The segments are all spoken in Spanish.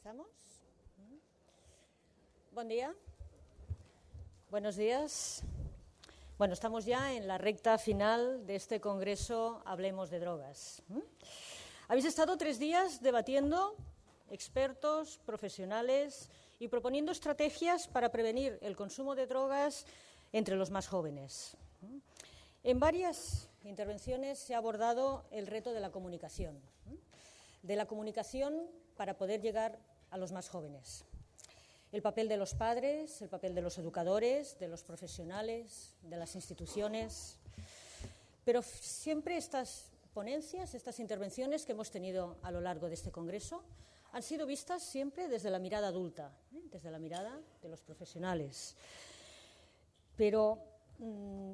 ¿Empezamos? Buen día. Buenos días. Bueno, estamos ya en la recta final de este congreso Hablemos de Drogas. Habéis estado 3 días debatiendo, expertos, profesionales, y proponiendo estrategias para prevenir el consumo de drogas entre los más jóvenes. En varias intervenciones se ha abordado el reto de la comunicación para poder llegar a los más jóvenes. El papel de los padres, el papel de los educadores, de los profesionales, de las instituciones. Pero siempre estas ponencias, estas intervenciones que hemos tenido a lo largo de este congreso han sido vistas siempre desde la mirada adulta, desde la mirada de los profesionales. Pero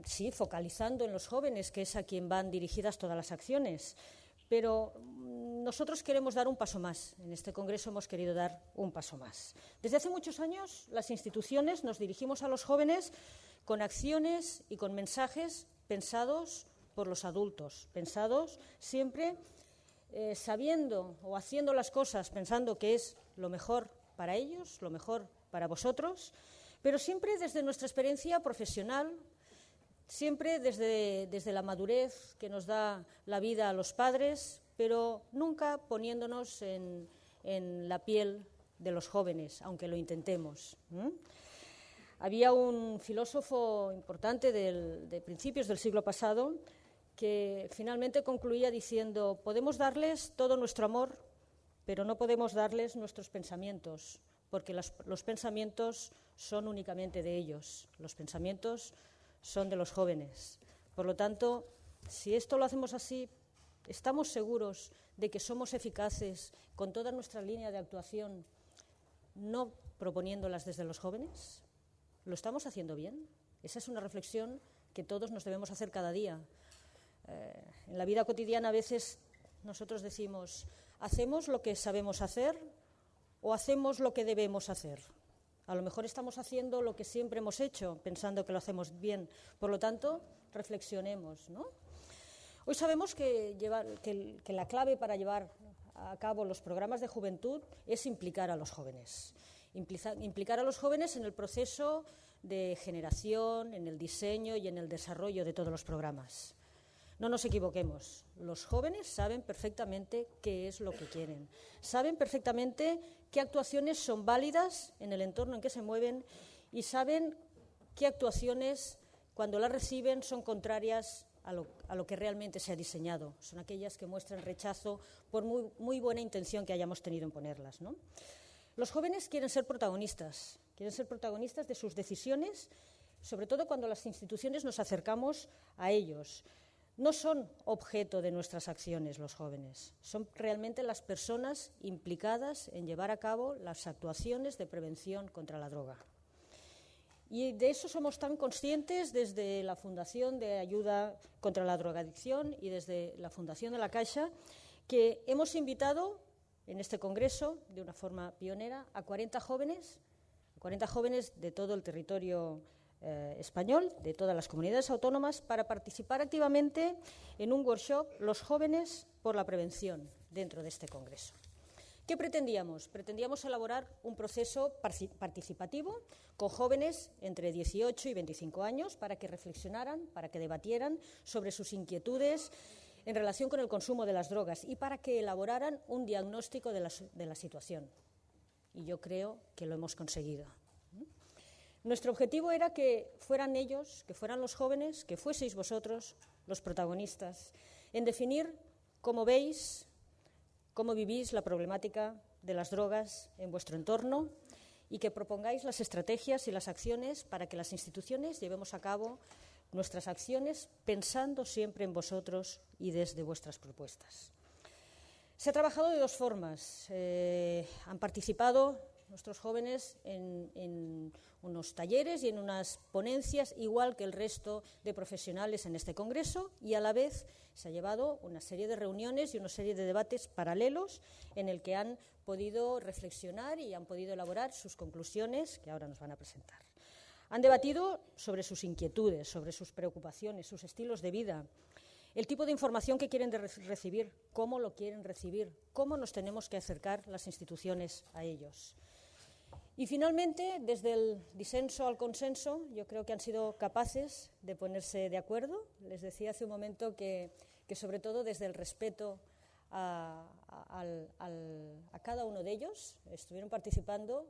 sí, focalizando en los jóvenes, que es a quien van dirigidas todas las acciones. Pero nosotros queremos dar un paso más. En este congreso hemos querido dar un paso más. Desde hace muchos años, las instituciones nos dirigimos a los jóvenes con acciones y con mensajes pensados por los adultos, pensados siempre sabiendo o haciendo las cosas pensando que es lo mejor para ellos, lo mejor para vosotros, pero siempre desde nuestra experiencia profesional, siempre desde la madurez que nos da la vida a los padres, pero nunca poniéndonos en la piel de los jóvenes, aunque lo intentemos. Había un filósofo importante de principios del siglo pasado que finalmente concluía diciendo: podemos darles todo nuestro amor, pero no podemos darles nuestros pensamientos, porque los pensamientos son únicamente de ellos, los pensamientos son de los jóvenes. Por lo tanto, si esto lo hacemos así, ¿estamos seguros de que somos eficaces con toda nuestra línea de actuación, no proponiéndolas desde los jóvenes? ¿Lo estamos haciendo bien? Esa es una reflexión que todos nos debemos hacer cada día. En la vida cotidiana a veces nosotros decimos: ¿hacemos lo que sabemos hacer o hacemos lo que debemos hacer? A lo mejor estamos haciendo lo que siempre hemos hecho, pensando que lo hacemos bien. Por lo tanto, reflexionemos, ¿no? Hoy sabemos que la clave para llevar a cabo los programas de juventud es implicar a los jóvenes. Implicar a los jóvenes en el proceso de generación, en el diseño y en el desarrollo de todos los programas. No nos equivoquemos, los jóvenes saben perfectamente qué es lo que quieren, saben perfectamente qué actuaciones son válidas en el entorno en que se mueven y saben qué actuaciones, cuando las reciben, son contrarias a lo que realmente se ha diseñado. Son aquellas que muestran rechazo por muy buena intención que hayamos tenido en ponerlas, ¿no? Los jóvenes quieren ser protagonistas de sus decisiones, sobre todo cuando las instituciones nos acercamos a ellos. No son objeto de nuestras acciones los jóvenes, son realmente las personas implicadas en llevar a cabo las actuaciones de prevención contra la droga. Y de eso somos tan conscientes desde la Fundación de Ayuda contra la Drogadicción y desde la Fundación de la Caixa, que hemos invitado en este congreso, de una forma pionera, a 40 jóvenes de todo el territorio español, de todas las comunidades autónomas, para participar activamente en un workshop, Los jóvenes por la prevención, dentro de este congreso. ¿Qué pretendíamos? Pretendíamos elaborar un proceso participativo con jóvenes entre 18 y 25 años para que reflexionaran, para que debatieran sobre sus inquietudes en relación con el consumo de las drogas y para que elaboraran un diagnóstico de la situación. Y yo creo que lo hemos conseguido. Nuestro objetivo era que fueran ellos, que fueran los jóvenes, que fueseis vosotros los protagonistas en definir cómo veis, cómo vivís la problemática de las drogas en vuestro entorno y que propongáis las estrategias y las acciones para que las instituciones llevemos a cabo nuestras acciones pensando siempre en vosotros y desde vuestras propuestas. Se ha trabajado de 2 formas. Han participado nuestros jóvenes en unos talleres y en unas ponencias, igual que el resto de profesionales en este congreso, y a la vez se ha llevado una serie de reuniones y una serie de debates paralelos en el que han podido reflexionar y han podido elaborar sus conclusiones, que ahora nos van a presentar. Han debatido sobre sus inquietudes, sobre sus preocupaciones, sus estilos de vida. el tipo de información que quieren recibir, cómo lo quieren recibir, cómo nos tenemos que acercar las instituciones a ellos. Y finalmente, desde el disenso al consenso, yo creo que han sido capaces de ponerse de acuerdo. Les decía hace un momento que sobre todo desde el respeto a cada uno de ellos, estuvieron participando,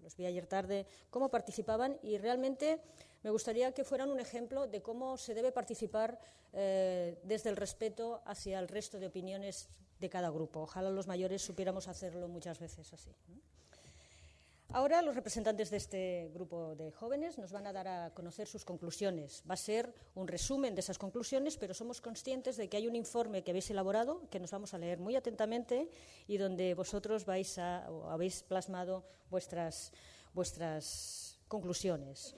los vi ayer tarde, cómo participaban, y realmente me gustaría que fueran un ejemplo de cómo se debe participar desde el respeto hacia el resto de opiniones de cada grupo. Ojalá los mayores supiéramos hacerlo muchas veces así, ¿no? Ahora los representantes de este grupo de jóvenes nos van a dar a conocer sus conclusiones. Va a ser un resumen de esas conclusiones, pero somos conscientes de que hay un informe que habéis elaborado, que nos vamos a leer muy atentamente y donde vosotros habéis plasmado vuestras conclusiones.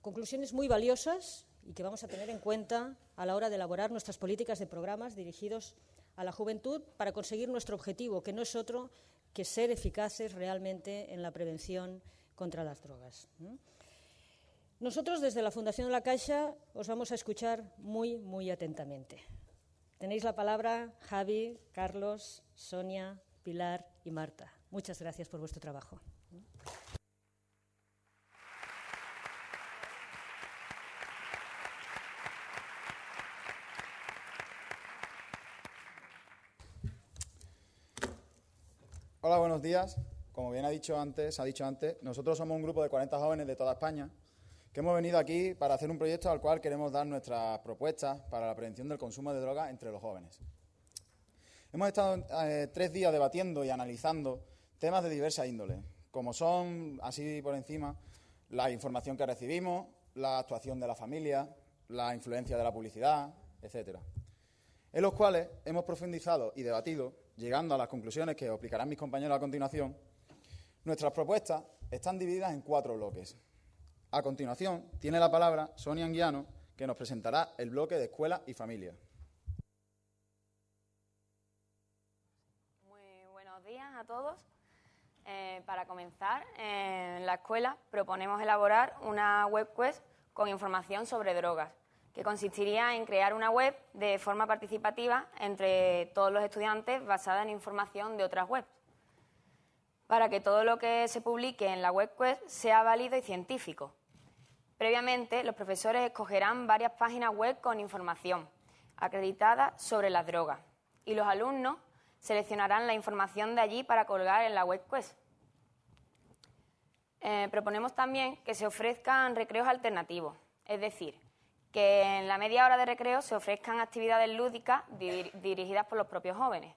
Conclusiones muy valiosas y que vamos a tener en cuenta a la hora de elaborar nuestras políticas de programas dirigidos a la juventud para conseguir nuestro objetivo, que no es otro que ser eficaces realmente en la prevención contra las drogas. Nosotros, desde la Fundación La Caixa, os vamos a escuchar muy, muy atentamente. Tenéis la palabra Javi, Carlos, Sonia, Pilar y Marta. Muchas gracias por vuestro trabajo. Hola, buenos días. Como bien se ha dicho antes, nosotros somos un grupo de 40 jóvenes de toda España que hemos venido aquí para hacer un proyecto al cual queremos dar nuestras propuestas para la prevención del consumo de drogas entre los jóvenes. Hemos estado 3 días debatiendo y analizando temas de diversas índoles, como son, así por encima, la información que recibimos, la actuación de la familia, la influencia de la publicidad, etcétera, en los cuales hemos profundizado y debatido, llegando a las conclusiones que os explicarán mis compañeros a continuación. Nuestras propuestas están divididas en 4 bloques. A continuación, tiene la palabra Sonia Anguiano, que nos presentará el bloque de escuela y familia. Muy buenos días a todos. Para comenzar, en la escuela proponemos elaborar una web quest con información sobre drogas, que consistiría en crear una web de forma participativa entre todos los estudiantes basada en información de otras webs, para que todo lo que se publique en la web quest sea válido y científico. Previamente, los profesores escogerán varias páginas web con información acreditada sobre las drogas y los alumnos seleccionarán la información de allí para colgar en la web quest. Proponemos también que se ofrezcan recreos alternativos, es decir, que en la media hora de recreo se ofrezcan actividades lúdicas dirigidas por los propios jóvenes.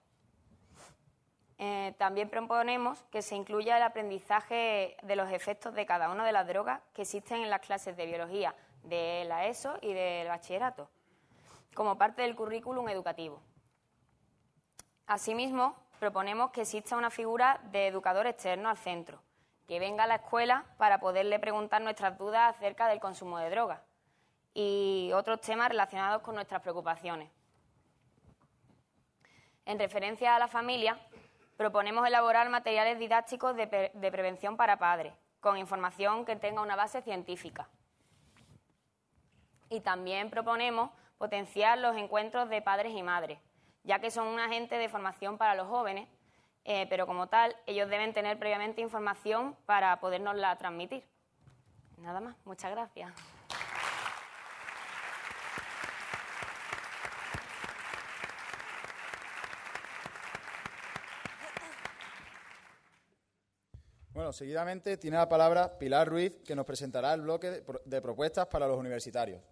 También proponemos que se incluya el aprendizaje de los efectos de cada una de las drogas que existen en las clases de biología de la ESO y del bachillerato, como parte del currículum educativo. Asimismo, proponemos que exista una figura de educador externo al centro, que venga a la escuela para poderle preguntar nuestras dudas acerca del consumo de drogas y otros temas relacionados con nuestras preocupaciones. En referencia a la familia, proponemos elaborar materiales didácticos de prevención para padres, con información que tenga una base científica. Y también proponemos potenciar los encuentros de padres y madres, ya que son un agente de formación para los jóvenes, pero como tal, ellos deben tener previamente información para podérnosla transmitir. Nada más, muchas gracias. Bueno, seguidamente tiene la palabra Pilar Ruiz, que nos presentará el bloque de propuestas para los universitarios.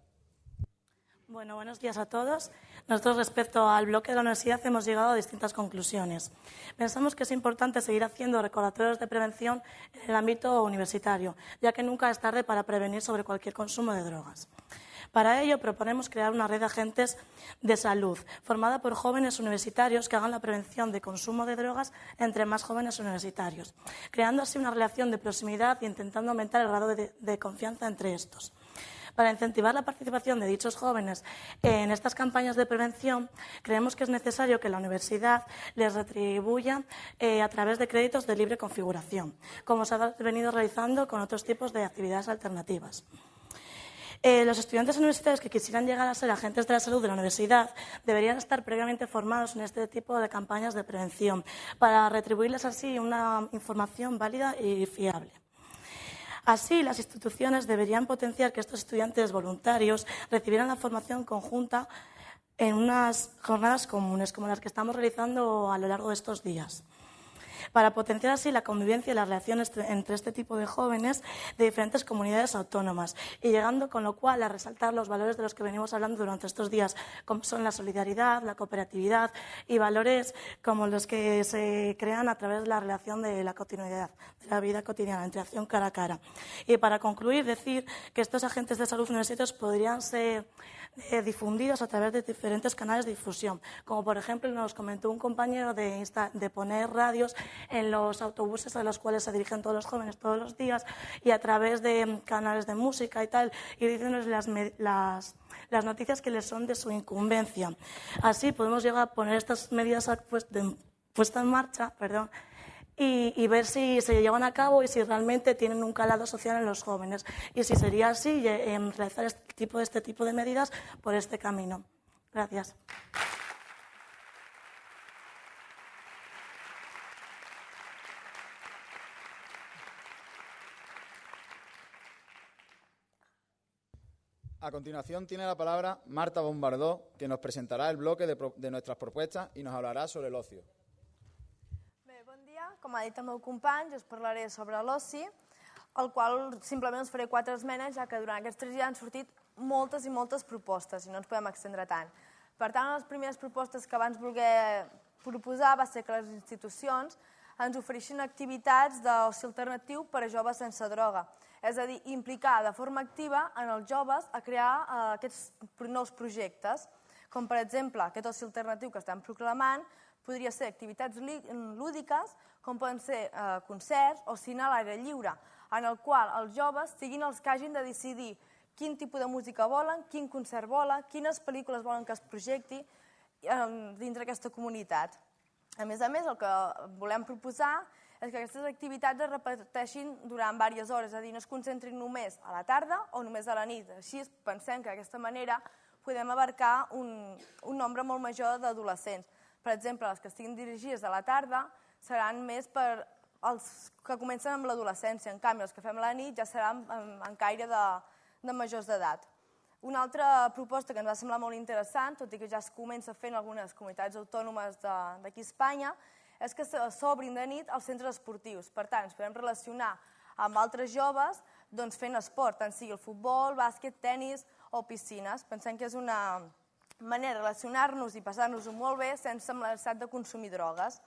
Bueno, buenos días a todos. Nosotros, respecto al bloque de la universidad, hemos llegado a distintas conclusiones. Pensamos que es importante seguir haciendo recordatorios de prevención en el ámbito universitario, ya que nunca es tarde para prevenir sobre cualquier consumo de drogas. Para ello, proponemos crear una red de agentes de salud, formada por jóvenes universitarios que hagan la prevención de consumo de drogas entre más jóvenes universitarios, creando así una relación de proximidad e intentando aumentar el grado de confianza entre estos. Para incentivar la participación de dichos jóvenes en estas campañas de prevención, creemos que es necesario que la universidad les retribuya a través de créditos de libre configuración, como se ha venido realizando con otros tipos de actividades alternativas. Los estudiantes universitarios que quisieran llegar a ser agentes de la salud de la universidad deberían estar previamente formados en este tipo de campañas de prevención para retribuirles así una información válida y fiable. Así, las instituciones deberían potenciar que estos estudiantes voluntarios recibieran la formación conjunta en unas jornadas comunes, como las que estamos realizando a lo largo de estos días, para potenciar así la convivencia y las relaciones entre este tipo de jóvenes de diferentes comunidades autónomas y llegando con lo cual a resaltar los valores de los que venimos hablando durante estos días, como son la solidaridad, la cooperatividad y valores como los que se crean a través de la relación de la continuidad, de la vida cotidiana, la interacción cara a cara. Y para concluir, decir que estos agentes de salud universitarios podrían ser difundidos a través de diferentes canales de difusión, como por ejemplo nos comentó un compañero de poner radios en los autobuses a los cuales se dirigen todos los jóvenes todos los días y a través de canales de música y tal, y diciéndoles las noticias que les son de su incumbencia. Así podemos llegar a poner estas medidas puesta en marcha, y ver si se llevan a cabo y si realmente tienen un calado social en los jóvenes. Y si sería así, realizar este tipo de medidas por este camino. Gracias. A continuación tiene la palabra Marta Bombardó, que nos presentará el bloque de nuestras propuestas i nos hablarà sobre l'ocio. Bon dia, com ha dit el meu company, jo us parlaré sobre l'oci, el qual simplement us faré 4 esmenes, ja que durant aquests 3 dies han sortit moltes i moltes propostes i no ens podem extendre tant. Per tant, una de les primeres propostes que abans voler proposar va ser que les institucions ens ofereixin activitats d'oci alternatiu per a joves sense droga, és a dir, implicar de forma activa en els joves a crear aquests nous projectes, com per exemple aquest oci alternatiu que estem proclamant, podria ser activitats lúdiques, com poden ser concerts o cine a l'aire lliure, en el qual els joves siguin els que hagin de decidir quin tipus de música volen, quin concert volen, quines pel·lícules volen que es projecti dintre aquesta comunitat. A més, el que volem proposar és que aquestes activitats es repeteixin durant diverses hores, és a dir, no es concentrin només a la tarda o només a la nit. Així pensem que d'aquesta manera podem abarcar un nombre molt major d'adolescents. Per exemple, les que estiguin dirigides a la tarda seran més per als que comencen amb l'adolescència. En canvi, els que fem a la nit ja seran en caire de majors d'edat. Una altra proposta que ens va semblar molt interessant, tot i que ja es comença fent en algunes comunitats autònomes d'aquí a Espanya, és que s'obrin de nit els centres esportius. Per tant, ens podem relacionar amb altres joves fent esport, tant sigui el futbol, bàsquet, tenis o piscines. Pensem que és una manera de relacionar-nos i passar-nos-ho molt bé sense la necessitat de consumir drogues.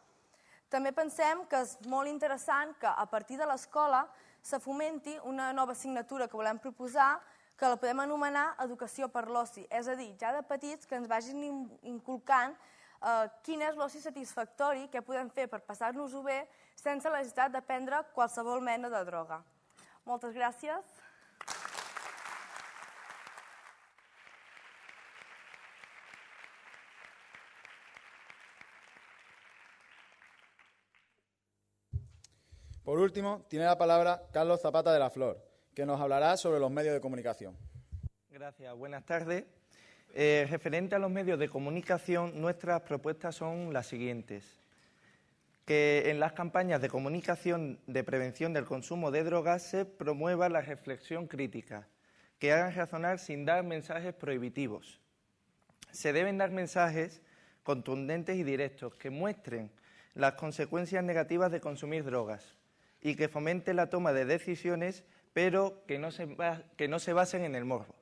També pensem que és molt interessant que a partir de l'escola se fomenti una nova assignatura que volem proposar, que la podem anomenar Educació per l'oci. És a dir, ja de petits que ens vagin inculcant quin és l'oci satisfactori, què podem fer per passar-nos-ho bé sense la necessitat de prendre qualsevol mena de droga. Moltes gràcies. Por último, tiene la palabra Carlos Zapata de la Flor, que nos hablará sobre los medios de comunicación. Gracias, buenas tardes. Referente a los medios de comunicación, nuestras propuestas son las siguientes. Que en las campañas de comunicación de prevención del consumo de drogas se promueva la reflexión crítica, que hagan razonar sin dar mensajes prohibitivos. Se deben dar mensajes contundentes y directos que muestren las consecuencias negativas de consumir drogas y que fomente la toma de decisiones, pero que no se basen en el morbo.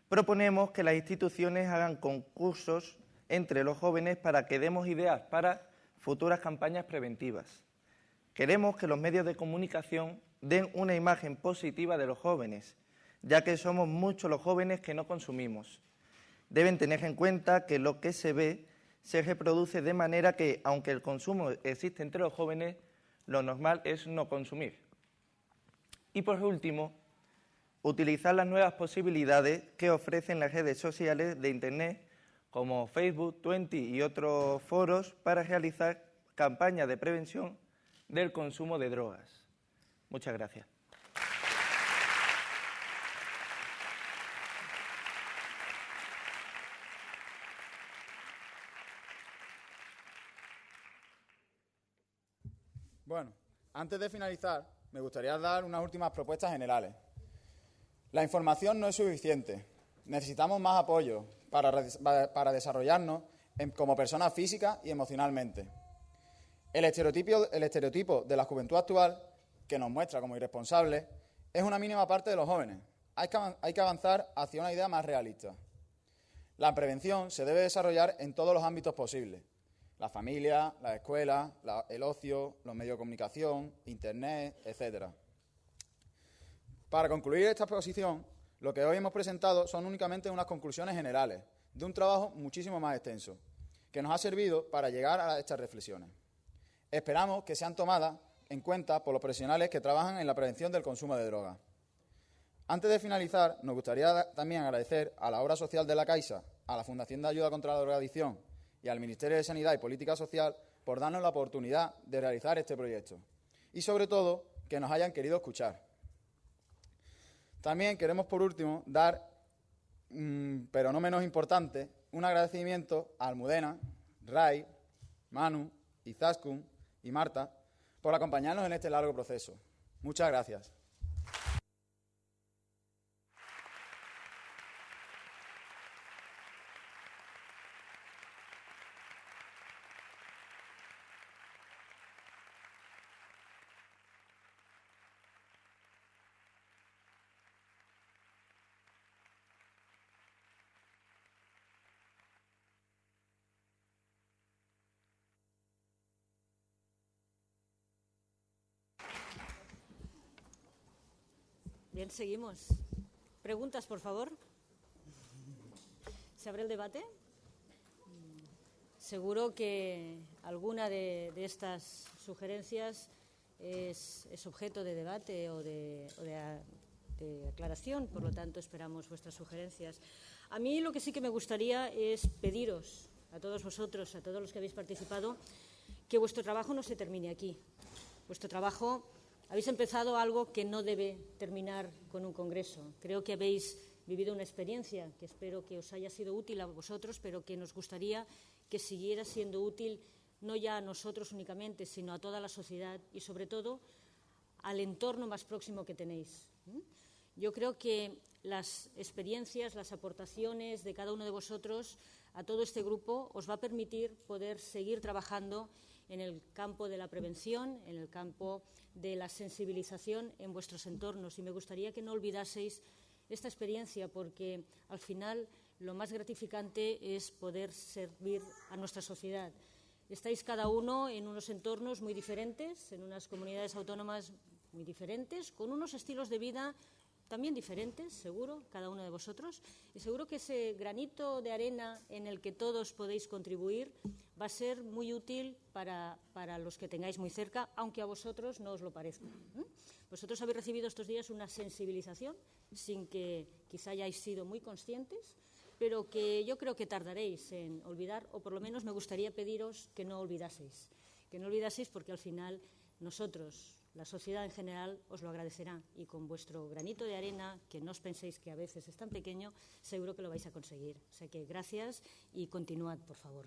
Proponemos que las instituciones hagan concursos entre los jóvenes para que demos ideas para futuras campañas preventivas. Queremos que los medios de comunicación den una imagen positiva de los jóvenes, ya que somos muchos los jóvenes que no consumimos. Deben tener en cuenta que lo que se ve se reproduce de manera que, aunque el consumo existe entre los jóvenes, lo normal es no consumir. Y por último, utilizar las nuevas posibilidades que ofrecen las redes sociales de Internet, como Facebook, Twenty y otros foros, para realizar campañas de prevención del consumo de drogas. Muchas gracias. Bueno, antes de finalizar, me gustaría dar unas últimas propuestas generales. La información no es suficiente. Necesitamos más apoyo para desarrollarnos como personas físicas y emocionalmente. El estereotipo de la juventud actual, que nos muestra como irresponsables, es una mínima parte de los jóvenes. Hay que avanzar hacia una idea más realista. La prevención se debe desarrollar en todos los ámbitos posibles. La familia, la escuela, el ocio, los medios de comunicación, Internet, etc. Para concluir esta exposición, lo que hoy hemos presentado son únicamente unas conclusiones generales de un trabajo muchísimo más extenso, que nos ha servido para llegar a estas reflexiones. Esperamos que sean tomadas en cuenta por los profesionales que trabajan en la prevención del consumo de drogas. Antes de finalizar, nos gustaría también agradecer a la obra social de la Caixa, a la Fundación de Ayuda contra la Drogadicción y al Ministerio de Sanidad y Política Social por darnos la oportunidad de realizar este proyecto y, sobre todo, que nos hayan querido escuchar. También queremos, por último, dar, pero no menos importante, un agradecimiento a Almudena, Ray, Manu, Izaskun y Marta por acompañarnos en este largo proceso. Muchas gracias. Bien, seguimos. ¿Preguntas, por favor? ¿Se abre el debate? Seguro que alguna de estas sugerencias es objeto de debate o de aclaración, por lo tanto esperamos vuestras sugerencias. A mí lo que sí que me gustaría es pediros a todos vosotros, a todos los que habéis participado, que vuestro trabajo no se termine aquí. Vuestro trabajo, habéis empezado algo que no debe terminar con un congreso. Creo que habéis vivido una experiencia que espero que os haya sido útil a vosotros, pero que nos gustaría que siguiera siendo útil no ya a nosotros únicamente, sino a toda la sociedad y, sobre todo, al entorno más próximo que tenéis. Yo creo que las experiencias, las aportaciones de cada uno de vosotros a todo este grupo os va a permitir poder seguir trabajando en el campo de la prevención, en el campo de la sensibilización en vuestros entornos. Y me gustaría que no olvidaseis esta experiencia, porque al final lo más gratificante es poder servir a nuestra sociedad. Estáis cada uno en unos entornos muy diferentes, en unas comunidades autónomas muy diferentes, con unos estilos de vida también diferentes, seguro, cada uno de vosotros, y seguro que ese granito de arena en el que todos podéis contribuir va a ser muy útil para los que tengáis muy cerca, aunque a vosotros no os lo parezca. Vosotros habéis recibido estos días una sensibilización sin que quizá hayáis sido muy conscientes, pero que yo creo que tardaréis en olvidar, o por lo menos me gustaría pediros que no olvidaseis porque al final nosotros, la sociedad en general, os lo agradecerá, y con vuestro granito de arena, que no os penséis que a veces es tan pequeño, seguro que lo vais a conseguir. O sea que gracias y continuad, por favor.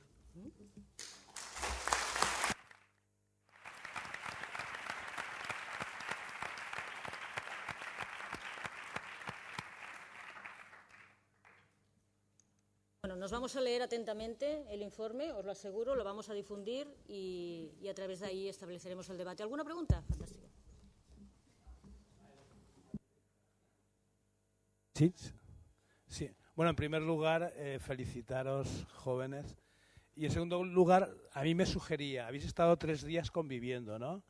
Bueno, nos vamos a leer atentamente el informe, os lo aseguro, lo vamos a difundir y a través de ahí estableceremos el debate. ¿Alguna pregunta? Fantástico. Sí. Bueno, en primer lugar, felicitaros, jóvenes. Y en segundo lugar, a mí me sugería, habéis estado 3 días conviviendo, ¿no?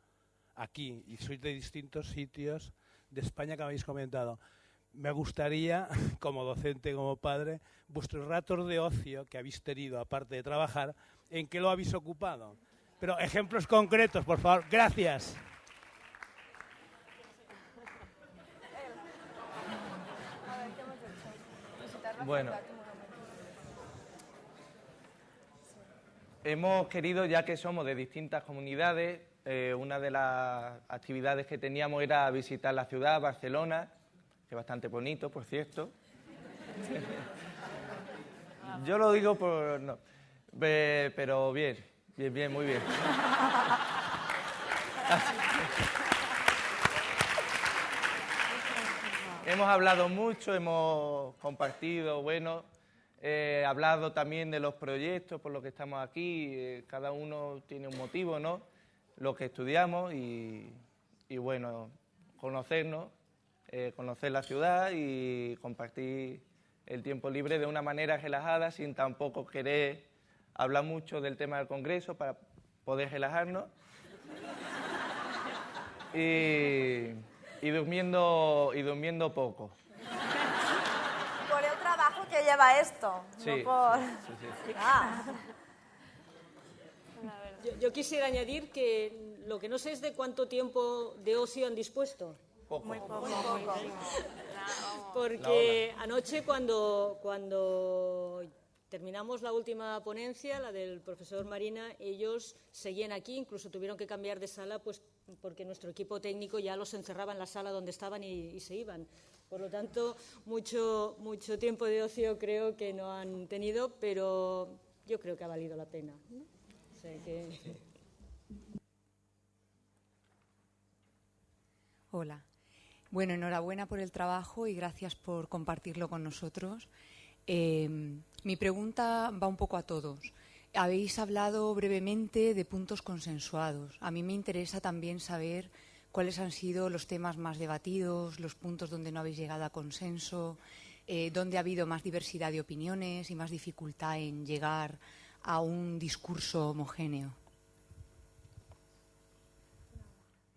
Aquí, y sois de distintos sitios de España que habéis comentado. Me gustaría, como docente, como padre, vuestros ratos de ocio que habéis tenido, aparte de trabajar, ¿en qué lo habéis ocupado? Pero ejemplos concretos, por favor. Gracias. Bueno, hemos querido, ya que somos de distintas comunidades, una de las actividades que teníamos era visitar la ciudad, Barcelona, que es bastante bonito, por cierto. Yo lo digo por... no. Pero bien, muy bien. Hemos hablado mucho, hemos compartido, bueno, hablado también de los proyectos por los que estamos aquí. Cada uno tiene un motivo, ¿no? Lo que estudiamos y bueno, conocernos, conocer la ciudad y compartir el tiempo libre de una manera relajada, sin tampoco querer hablar mucho del tema del Congreso para poder relajarnos. Y durmiendo poco. Por el trabajo que lleva esto, Sí, no por... sí. Ah. Yo quisiera añadir que lo que no sé es de cuánto tiempo de ocio han dispuesto. Poco. Muy poco. Porque anoche cuando terminamos la última ponencia, la del profesor Marina, ellos seguían aquí, incluso tuvieron que cambiar de sala pues porque nuestro equipo técnico ya los encerraba en la sala donde estaban y se iban. Por lo tanto, mucho tiempo de ocio creo que no han tenido, pero yo creo que ha valido la pena, ¿no? O sea que... Hola. Bueno, enhorabuena por el trabajo y gracias por compartirlo con nosotros. Mi pregunta va un poco a todos. Habéis hablado brevemente de puntos consensuados. A mí me interesa también saber cuáles han sido los temas más debatidos, los puntos donde no habéis llegado a consenso, dónde ha habido más diversidad de opiniones y más dificultad en llegar a un discurso homogéneo.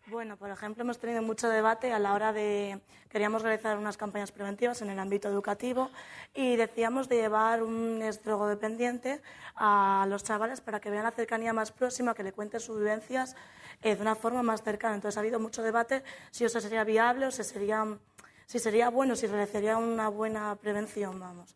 Bueno, por ejemplo, hemos tenido mucho debate a la hora de... Queríamos realizar unas campañas preventivas en el ámbito educativo y decíamos de llevar un drogodependiente a los chavales para que vean la cercanía más próxima, que le cuenten sus vivencias de una forma más cercana. Entonces ha habido mucho debate si eso sería viable o si sería bueno, si realizaría una buena prevención, vamos.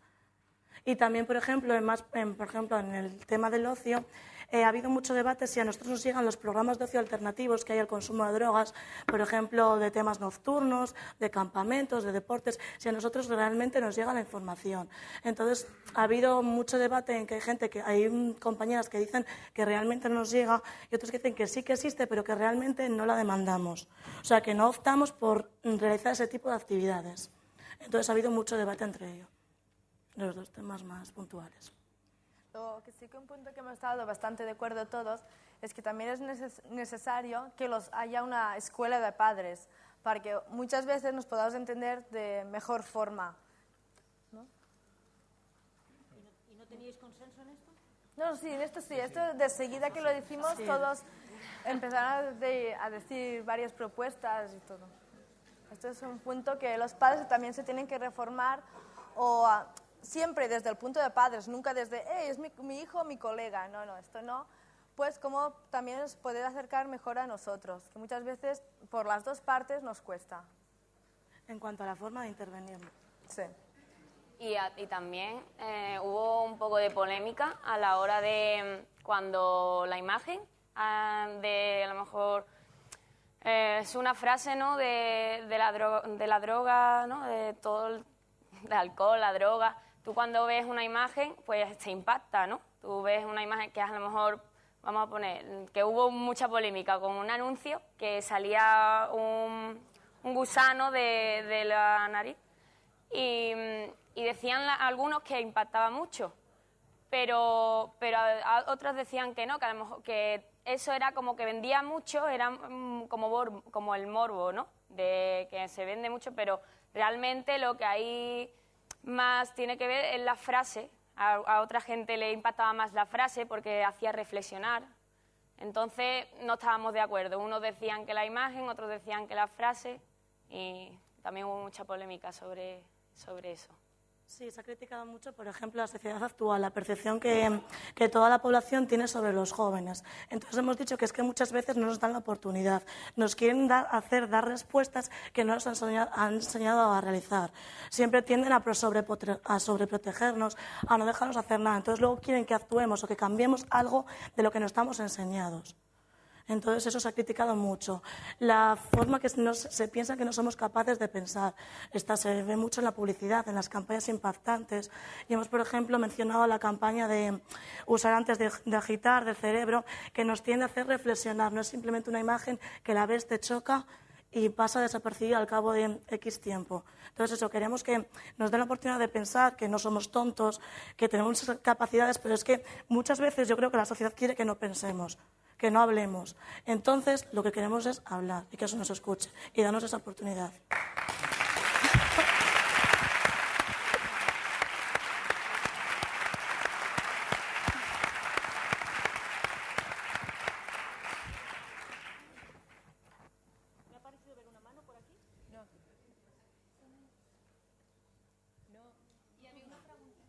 Y también, por ejemplo, en el tema del ocio, ha habido mucho debate si a nosotros nos llegan los programas de ocio alternativos que hay al consumo de drogas, por ejemplo, de temas nocturnos, de campamentos, de deportes, si a nosotros realmente nos llega la información. Entonces, ha habido mucho debate en que hay compañeras que dicen que realmente no nos llega y otros que dicen que sí que existe, pero que realmente no la demandamos. O sea, que no optamos por realizar ese tipo de actividades. Entonces, ha habido mucho debate entre ellos, los dos temas más puntuales. Lo que sí que un punto que hemos estado bastante de acuerdo todos es que también es necesario que haya una escuela de padres para que muchas veces nos podamos entender de mejor forma, ¿no? ¿Y no teníais consenso en esto? No, sí, en esto sí. Esto de seguida que lo decimos, sí. Todos empezaron a decir varias propuestas y todo. Esto es un punto que los padres también se tienen que reformar siempre desde el punto de padres, nunca desde, es mi hijo o mi colega. No, esto no. Pues como también es poder acercar mejor a nosotros, que muchas veces por las dos partes nos cuesta. En cuanto a la forma de intervenir. Sí. Y también hubo un poco de polémica a la hora de cuando la imagen de a lo mejor es una frase, ¿no? de la droga, ¿no? De todo el alcohol, la droga. Tú cuando ves una imagen, pues te impacta, ¿no? Tú ves una imagen que a lo mejor, vamos a poner, que hubo mucha polémica con un anuncio que salía un gusano de la nariz y decían algunos que impactaba mucho, pero otros decían que no, que a lo mejor que eso era como que vendía mucho, era como el morbo, ¿no? De que se vende mucho, pero realmente lo que hay más tiene que ver es la frase. A otra gente le impactaba más la frase porque hacía reflexionar. Entonces no estábamos de acuerdo. Unos decían que la imagen, otros decían que la frase y también hubo mucha polémica sobre eso. Sí, se ha criticado mucho, por ejemplo, la sociedad actual, la percepción que toda la población tiene sobre los jóvenes. Entonces hemos dicho que es que muchas veces no nos dan la oportunidad, nos quieren dar respuestas que no nos han enseñado a realizar. Siempre tienden a sobreprotegernos, a no dejarnos hacer nada. Entonces luego quieren que actuemos o que cambiemos algo de lo que no estamos enseñados. Entonces eso se ha criticado mucho. La forma que se piensa que no somos capaces de pensar. Esta se ve mucho en la publicidad, en las campañas impactantes. Y hemos, por ejemplo, mencionado la campaña de usar antes de agitar del cerebro, que nos tiende a hacer reflexionar. No es simplemente una imagen que la ves, te choca y pasa desapercibida al cabo de X tiempo. Entonces eso, queremos que nos den la oportunidad de pensar que no somos tontos, que tenemos muchas capacidades, pero es que muchas veces yo creo que la sociedad quiere que no pensemos, que no hablemos. Entonces, lo que queremos es hablar y que eso nos escuche y darnos esa oportunidad. ¿Me ha parecido ver una mano por aquí? No. No. Y había una pregunta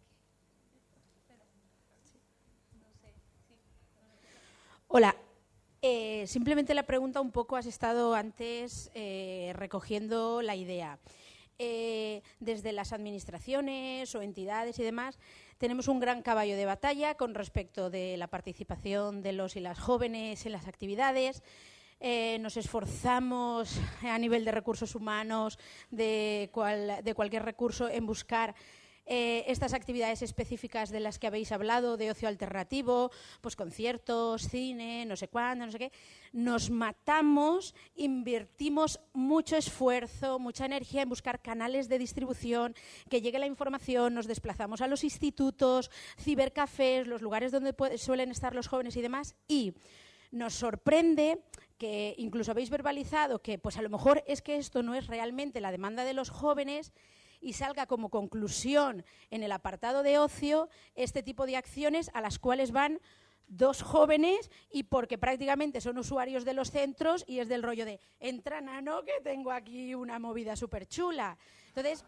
Hola, simplemente la pregunta un poco, has estado antes recogiendo la idea. Desde las administraciones o entidades y demás, tenemos un gran caballo de batalla con respecto de la participación de los y las jóvenes en las actividades. Nos esforzamos a nivel de recursos humanos, de cualquier recurso, en buscar estas actividades específicas de las que habéis hablado, de ocio alternativo, pues conciertos, cine, no sé cuándo, no sé qué. Nos matamos, invertimos mucho esfuerzo, mucha energía en buscar canales de distribución, que llegue la información, nos desplazamos a los institutos, cibercafés, los lugares donde suelen estar los jóvenes y demás, y nos sorprende que incluso habéis verbalizado que pues a lo mejor es que esto no es realmente la demanda de los jóvenes, y salga como conclusión en el apartado de ocio este tipo de acciones a las cuales van 2 jóvenes y porque prácticamente son usuarios de los centros y es del rollo de entra, nano, que tengo aquí una movida súper chula. Entonces,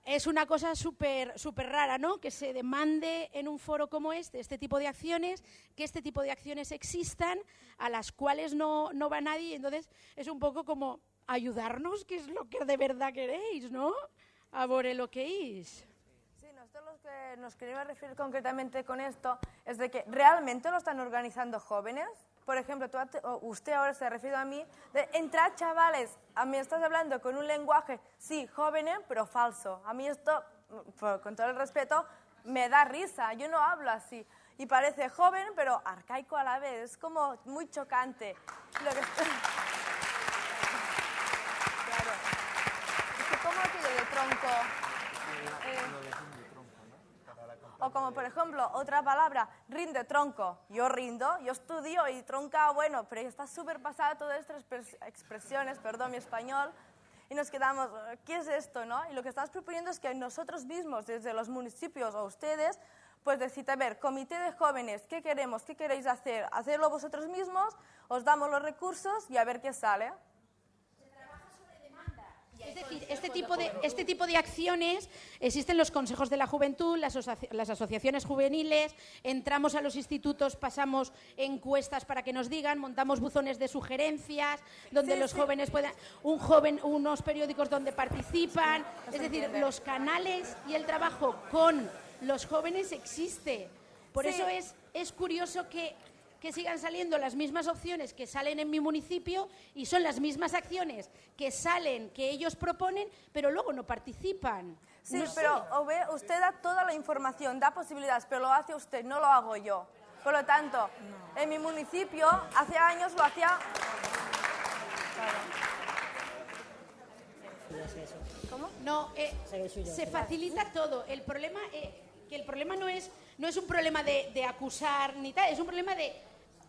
es una cosa súper rara, ¿no? Que se demande en un foro como este tipo de acciones, que este tipo de acciones existan, a las cuales no va nadie. Entonces, es un poco como ayudarnos, que es lo que de verdad queréis, ¿no? A ver lo que es. Sí, nosotros lo que nos queremos referir concretamente con esto es de que realmente lo están organizando jóvenes. Por ejemplo, usted ahora se ha referido a mí, de entrar chavales, a mí estás hablando con un lenguaje, sí, jóvenes, pero falso. A mí esto, con todo el respeto, me da risa, yo no hablo así. Y parece joven, pero arcaico a la vez, es como muy chocante. ¿Cómo aquello de tronco? O como, por ejemplo, otra palabra, rinde tronco. Yo rindo, yo estudio y tronca, bueno, pero está súper pasada todas estas expresiones, perdón mi español, y nos quedamos, ¿qué es esto, no? Y lo que estamos proponiendo es que nosotros mismos, desde los municipios o ustedes, pues decid, a ver, comité de jóvenes, ¿qué queremos? ¿Qué queréis hacer? Hacerlo vosotros mismos, os damos los recursos y a ver qué sale. Es decir, este tipo de acciones existen los consejos de la juventud, las asociaciones juveniles, entramos a los institutos, pasamos encuestas para que nos digan, montamos buzones de sugerencias donde los jóvenes puedan, unos periódicos donde participan, es decir, los canales y el trabajo con los jóvenes existe. Por eso es curioso que sigan saliendo las mismas opciones que salen en mi municipio y son las mismas acciones que salen, que ellos proponen, pero luego no participan. Sí, no pero usted da toda la información, da posibilidades, pero lo hace usted, no lo hago yo. Por lo tanto, en mi municipio, hace años lo hacía... ¿Cómo? No, se facilita todo. El problema no es un problema de acusar ni tal, es un problema de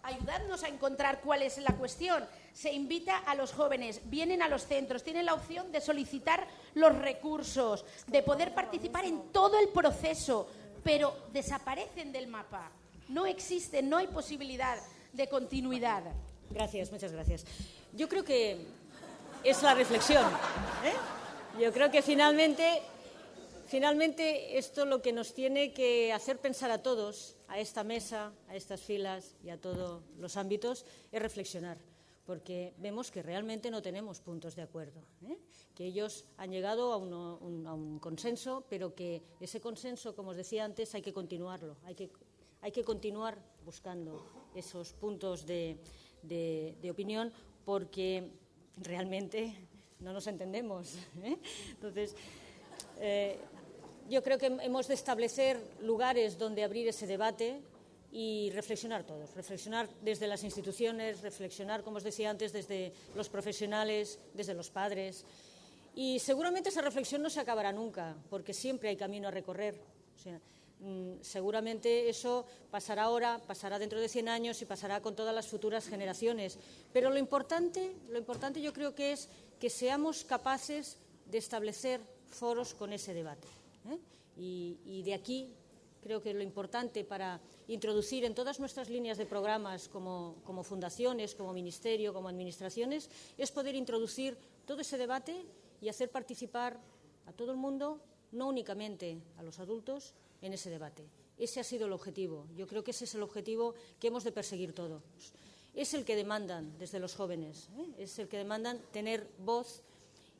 ayudarnos a encontrar cuál es la cuestión. Se invita a los jóvenes, vienen a los centros, tienen la opción de solicitar los recursos, de poder participar en todo el proceso, pero desaparecen del mapa. No existen, no hay posibilidad de continuidad. Gracias, muchas gracias. Yo creo que es la reflexión, ¿eh? Yo creo que finalmente esto lo que nos tiene que hacer pensar a todos, a esta mesa, a estas filas y a todos los ámbitos, es reflexionar, porque vemos que realmente no tenemos puntos de acuerdo, ¿eh? Que ellos han llegado a un consenso, pero que ese consenso, como os decía antes, hay que continuarlo, hay que continuar buscando esos puntos de de opinión, porque realmente no nos entendemos, ¿eh? Entonces, yo creo que hemos de establecer lugares donde abrir ese debate y reflexionar todos, reflexionar desde las instituciones, reflexionar, como os decía antes, desde los profesionales, desde los padres. Y seguramente esa reflexión no se acabará nunca, porque siempre hay camino a recorrer. O sea, seguramente eso pasará ahora, pasará dentro de 100 años y pasará con todas las futuras generaciones. Pero lo importante yo creo que es que seamos capaces de establecer foros con ese debate, ¿eh? Y de aquí creo que lo importante para introducir en todas nuestras líneas de programas como fundaciones, como ministerio, como administraciones, es poder introducir todo ese debate y hacer participar a todo el mundo, no únicamente a los adultos, en ese debate. Ese ha sido el objetivo. Yo creo que ese es el objetivo que hemos de perseguir todos. Es el que demandan desde los jóvenes, ¿eh? Es el que demandan tener voz,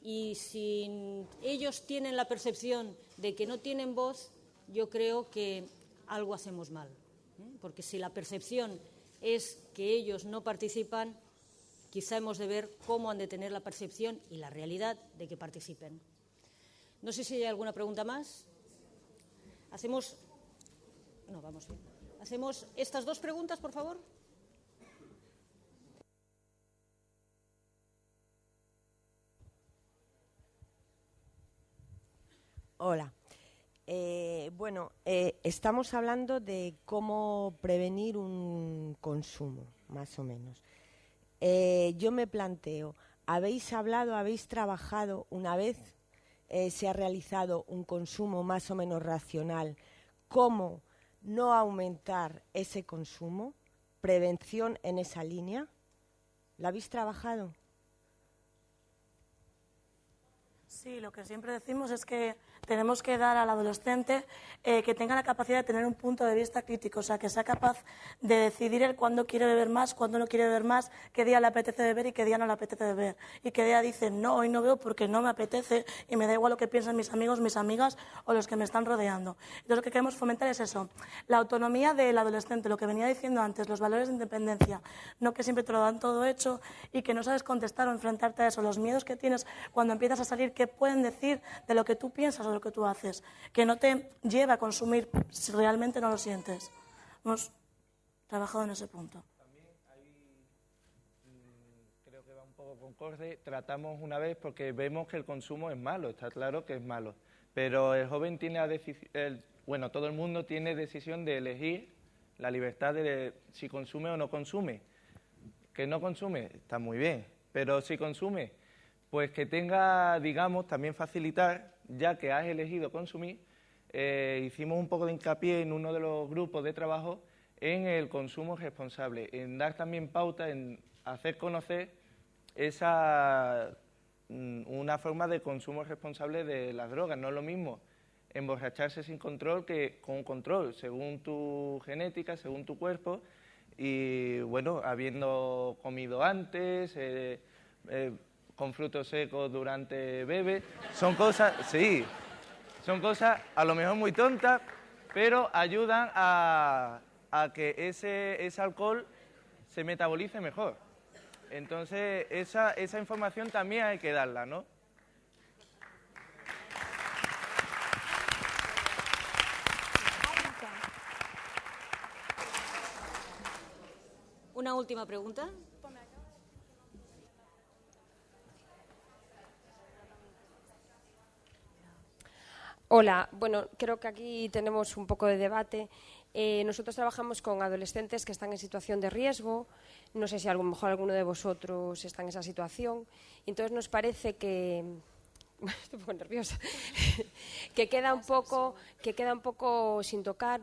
y si ellos tienen la percepción de que no tienen voz, yo creo que algo hacemos mal, ¿eh? Porque si la percepción es que ellos no participan, quizá hemos de ver cómo han de tener la percepción y la realidad de que participen. No sé si hay alguna pregunta más. Hacemos estas dos preguntas, por favor. Hola. Estamos hablando de cómo prevenir un consumo, más o menos. Yo me planteo, ¿habéis trabajado una vez, se ha realizado un consumo más o menos racional, cómo no aumentar ese consumo? ¿Prevención en esa línea? ¿La habéis trabajado? Sí, lo que siempre decimos es que tenemos que dar al adolescente que tenga la capacidad de tener un punto de vista crítico, o sea, que sea capaz de decidir él cuándo quiere beber más, cuándo no quiere beber más, qué día le apetece beber y qué día no le apetece beber. Y qué día dice, no, hoy no bebo porque no me apetece y me da igual lo que piensan mis amigos, mis amigas o los que me están rodeando. Entonces, lo que queremos fomentar es eso, la autonomía del adolescente, lo que venía diciendo antes, los valores de independencia, no que siempre te lo dan todo hecho y que no sabes contestar o enfrentarte a eso, los miedos que tienes cuando empiezas a salir, qué pueden decir de lo que tú piensas o de lo que tú haces, que no te lleva a consumir si realmente no lo sientes. Hemos trabajado en ese punto. También ahí creo que va un poco concorde. Tratamos una vez porque vemos que el consumo es malo, está claro que es malo, pero el joven tiene todo el mundo tiene decisión de elegir, la libertad de si consume o no consume. Que no consume, está muy bien, pero si consume, pues que tenga, digamos, también facilitar, ya que has elegido consumir, hicimos un poco de hincapié en uno de los grupos de trabajo en el consumo responsable, en dar también pauta, en hacer conocer una forma de consumo responsable de las drogas. No es lo mismo emborracharse sin control que con control, según tu genética, según tu cuerpo, y bueno, habiendo comido antes, con frutos secos durante bebe, son cosas a lo mejor muy tontas, pero ayudan a que ese alcohol se metabolice mejor. Entonces, esa información también hay que darla, ¿no? Una última pregunta. Hola, bueno, creo que aquí tenemos un poco de debate. Nosotros trabajamos con adolescentes que están en situación de riesgo. No sé si a lo mejor alguno de vosotros está en esa situación. Y entonces nos parece que... Estoy un poco nerviosa. que queda un poco sin tocar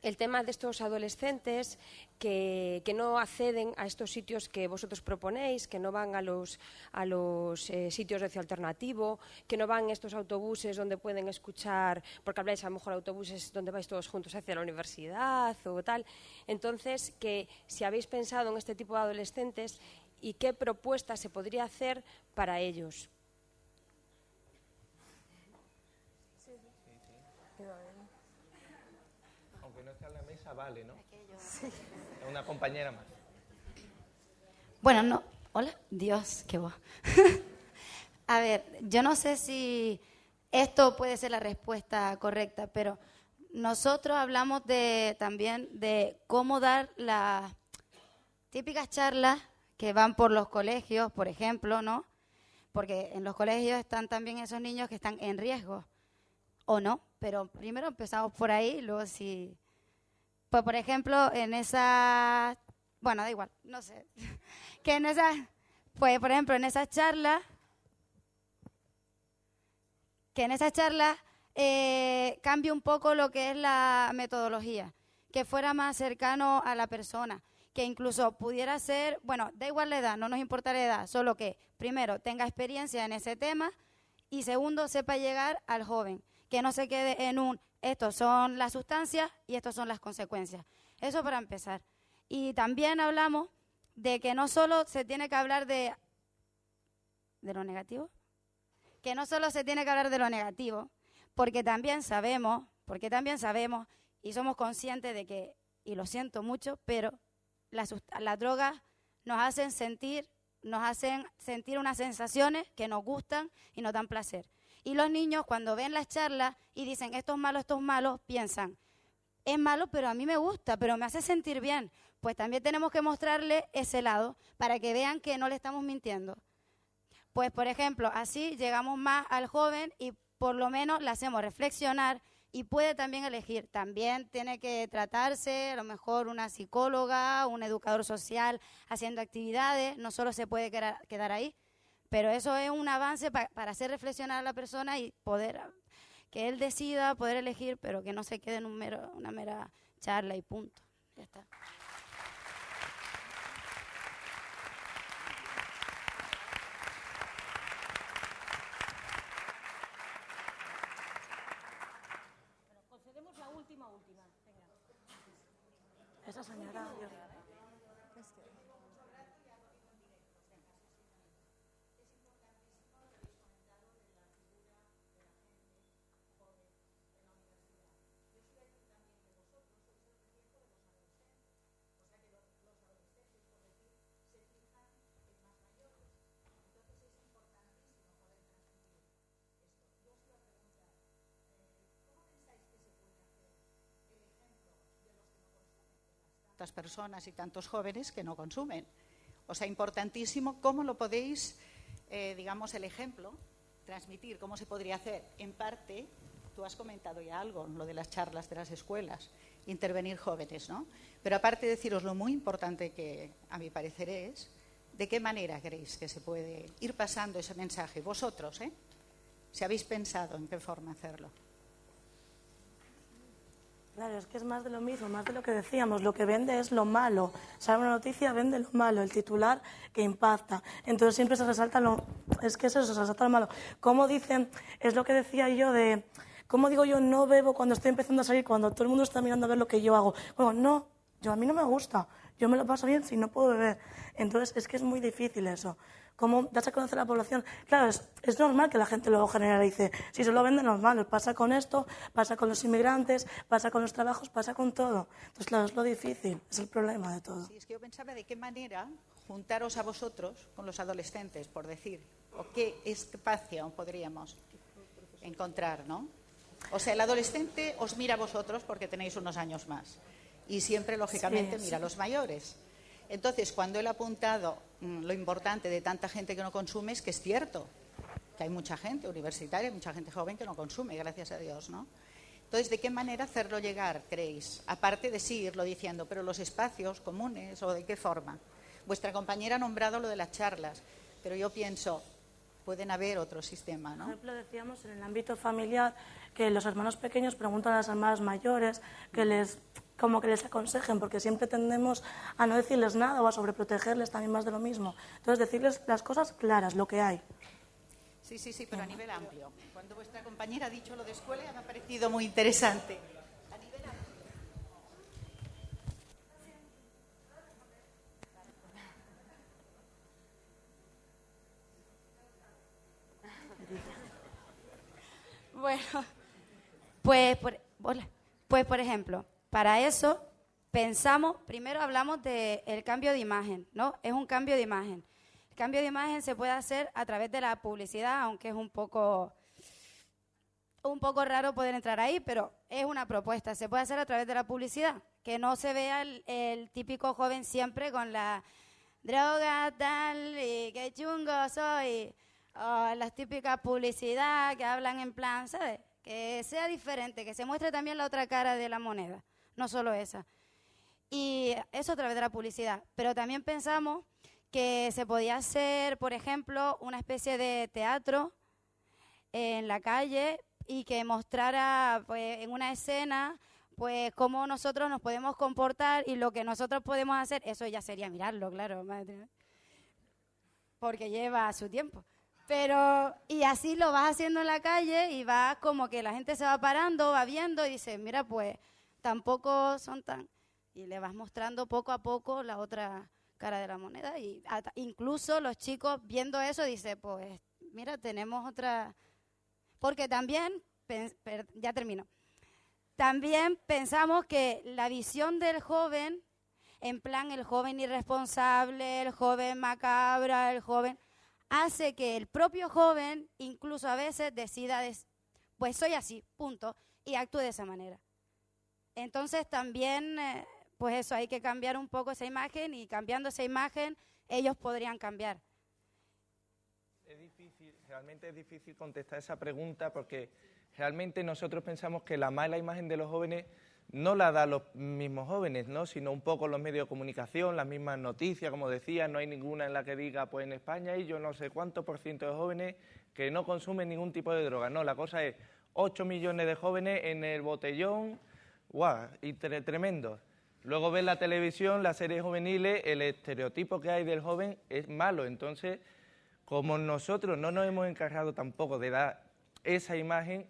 el tema de estos adolescentes que no acceden a estos sitios que vosotros proponéis, que no van a los sitios de ocio alternativo, que no van a estos autobuses donde pueden escuchar, porque habláis a lo mejor autobuses donde vais todos juntos hacia la universidad o tal. Entonces, que si habéis pensado en este tipo de adolescentes y qué propuestas se podría hacer para ellos. Aunque no esté en la mesa, vale, ¿no? Sí. Una compañera más. Bueno, no. Hola, Dios, qué voz. A ver, yo no sé si esto puede ser la respuesta correcta, pero nosotros hablamos también de cómo dar las típicas charlas que van por los colegios, por ejemplo, ¿no? Porque en los colegios están también esos niños que están en riesgo, o no, pero primero empezamos por ahí, luego si... Pues, por ejemplo, en esa... Bueno, da igual, no sé. Que en esa... Pues, por ejemplo, en esas charlas... Que en esas charlas cambie un poco lo que es la metodología, que fuera más cercano a la persona, que incluso pudiera ser, bueno, da igual la edad, no nos importa la edad, solo que primero tenga experiencia en ese tema y segundo sepa llegar al joven, que no se quede en estos son las sustancias y estos son las consecuencias. Eso para empezar. Y también hablamos de que no solo se tiene que hablar de lo negativo, que no solo se tiene que hablar de lo negativo, porque también sabemos y somos conscientes de que, y lo siento mucho, pero las drogas nos hacen sentir unas sensaciones que nos gustan y nos dan placer. Y los niños cuando ven las charlas y dicen esto es malo, piensan, es malo pero a mí me gusta, pero me hace sentir bien. Pues también tenemos que mostrarle ese lado para que vean que no le estamos mintiendo. Pues, por ejemplo, así llegamos más al joven y por lo menos le hacemos reflexionar y puede también elegir. También tiene que tratarse, a lo mejor una psicóloga, un educador social haciendo actividades, no solo se puede quedar ahí, pero eso es un avance para hacer reflexionar a la persona y poder, que él decida, poder elegir, pero que no se quede en una mera charla y punto. Ya está. Esa señora... personas y tantos jóvenes que no consumen. O sea, importantísimo cómo lo podéis, digamos, el ejemplo, transmitir, cómo se podría hacer. En parte, tú has comentado ya algo, lo de las charlas de las escuelas, intervenir jóvenes, ¿no? Pero aparte de deciros lo muy importante que, a mi parecer, es de qué manera creéis que se puede ir pasando ese mensaje. Vosotros, si habéis pensado en qué forma hacerlo. Claro, es que es más de lo mismo, más de lo que decíamos. Lo que vende es lo malo. Sale una noticia, vende lo malo, el titular que impacta. Entonces siempre se resalta es que eso, se resalta lo malo. Como dicen, es lo que decía yo de, ¿cómo digo yo no bebo cuando estoy empezando a salir, cuando todo el mundo está mirando a ver lo que yo hago? Bueno, no, a mí no me gusta. Yo me lo paso bien si no puedo beber. Entonces es que es muy difícil eso. ¿Cómo das a conocer a la población? Claro, es normal que la gente lo generalice. Si se lo vende, normal. Pasa con esto, pasa con los inmigrantes, pasa con los trabajos, pasa con todo. Entonces, claro, es lo difícil, es el problema de todo. Sí, es que yo pensaba de qué manera juntaros a vosotros con los adolescentes, por decir, o qué espacio podríamos encontrar, ¿no? O sea, el adolescente os mira a vosotros porque tenéis unos años más y siempre, lógicamente, mira a los mayores. Entonces, cuando él ha apuntado lo importante de tanta gente que no consume, es que es cierto que hay mucha gente universitaria, mucha gente joven que no consume, gracias a Dios, ¿no? Entonces, ¿de qué manera hacerlo llegar, creéis? Aparte de sí irlo diciendo, pero los espacios comunes o de qué forma. Vuestra compañera ha nombrado lo de las charlas, pero yo pienso, pueden haber otro sistema, ¿no? Por ejemplo, decíamos en el ámbito familiar que los hermanos pequeños preguntan a las hermanas mayores que les aconsejen, porque siempre tendemos a no decirles nada o a sobreprotegerles, también más de lo mismo. Entonces, decirles las cosas claras, lo que hay. Sí, pero a nivel amplio. Cuando vuestra compañera ha dicho lo de escuela, me ha parecido muy interesante. A nivel amplio. Bueno, pues por ejemplo, para eso pensamos, primero hablamos del cambio de imagen, ¿no? Es un cambio de imagen. El cambio de imagen se puede hacer a través de la publicidad, aunque es un poco raro poder entrar ahí, pero es una propuesta. Se puede hacer a través de la publicidad, que no se vea el típico joven siempre con la droga tal y qué chungo soy, o las típicas publicidad que hablan en plan, ¿sabes? Que sea diferente, que se muestre también la otra cara de la moneda, no solo esa. Y eso a través de la publicidad. Pero también pensamos que se podía hacer, por ejemplo, una especie de teatro en la calle y que mostrara pues, en una escena pues cómo nosotros nos podemos comportar y lo que nosotros podemos hacer. Eso ya sería mirarlo, claro, porque lleva su tiempo. Pero, y así lo vas haciendo en la calle y vas como que la gente se va parando, va viendo y dice, mira, pues tampoco son tan... Y le vas mostrando poco a poco la otra cara de la moneda. Y incluso los chicos viendo eso dicen, pues mira, tenemos otra... Porque también, ya termino, también pensamos que la visión del joven, en plan el joven irresponsable, el joven macabra, el joven... hace que el propio joven, incluso a veces, decida, pues soy así, punto, y actúe de esa manera. Entonces también, pues eso, hay que cambiar un poco esa imagen y cambiando esa imagen, ellos podrían cambiar. Realmente es difícil contestar esa pregunta porque realmente nosotros pensamos que la mala imagen de los jóvenes no la dan los mismos jóvenes, ¿no? Sino un poco los medios de comunicación, las mismas noticias, como decía, no hay ninguna en la que diga, pues en España hay yo no sé cuánto % de jóvenes que no consumen ningún tipo de droga. No, la cosa es 8 millones de jóvenes en el botellón, ¡guau! Y tremendo. Luego ves la televisión, las series juveniles, el estereotipo que hay del joven es malo. Entonces, como nosotros no nos hemos encargado tampoco de dar esa imagen,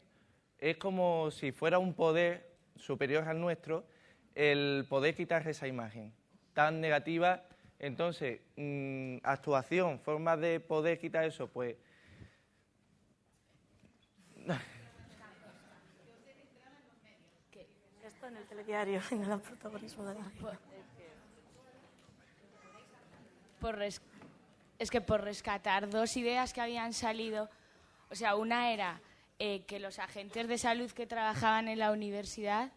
es como si fuera un poder superior al nuestro, el poder quitar esa imagen tan negativa. Entonces, actuación, formas de poder quitar eso, pues... Esto en el telediario, en el protagonismo de la... Es que por rescatar dos ideas que habían salido, o sea, una era que los agentes de salud que trabajaban en la universidad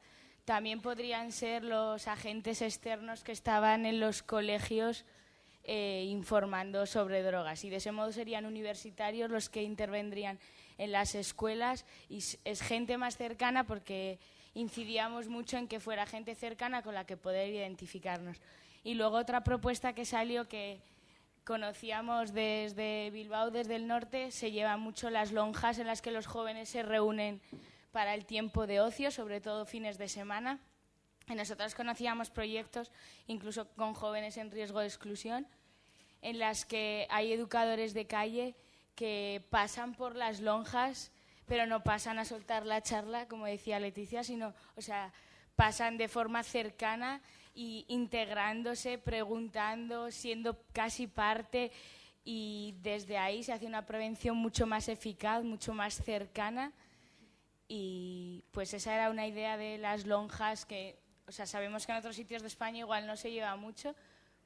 también podrían ser los agentes externos que estaban en los colegios informando sobre drogas, y de ese modo serían universitarios los que intervendrían en las escuelas, y es gente más cercana porque incidíamos mucho en que fuera gente cercana con la que poder identificarnos. Y luego otra propuesta que salió, que conocíamos desde Bilbao, desde el norte, se llevan mucho las lonjas en las que los jóvenes se reúnen para el tiempo de ocio, sobre todo fines de semana. Y nosotros conocíamos proyectos, incluso con jóvenes en riesgo de exclusión, en las que hay educadores de calle que pasan por las lonjas, pero no pasan a soltar la charla, como decía Leticia, sino, o sea, pasan de forma cercana y integrándose, preguntando, siendo casi parte, y desde ahí se hace una prevención mucho más eficaz, mucho más cercana. Y pues esa era una idea de las lonjas que, o sea, sabemos que en otros sitios de España igual no se lleva mucho,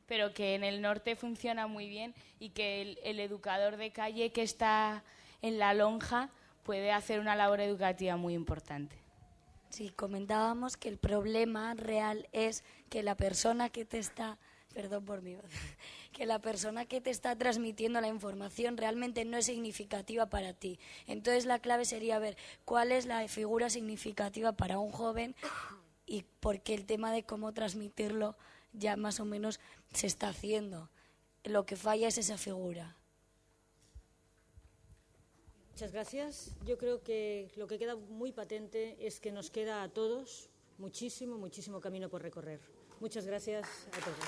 pero que en el norte funciona muy bien, y que el educador de calle que está en la lonja puede hacer una labor educativa muy importante. Sí, comentábamos que el problema real es que la persona que te está, perdón por mi voz, que la persona que te está transmitiendo la información realmente no es significativa para ti. Entonces la clave sería ver cuál es la figura significativa para un joven, y porque el tema de cómo transmitirlo ya más o menos se está haciendo. Lo que falla es esa figura. Muchas gracias. Yo creo que lo que queda muy patente es que nos queda a todos muchísimo camino por recorrer. Muchas gracias a todos.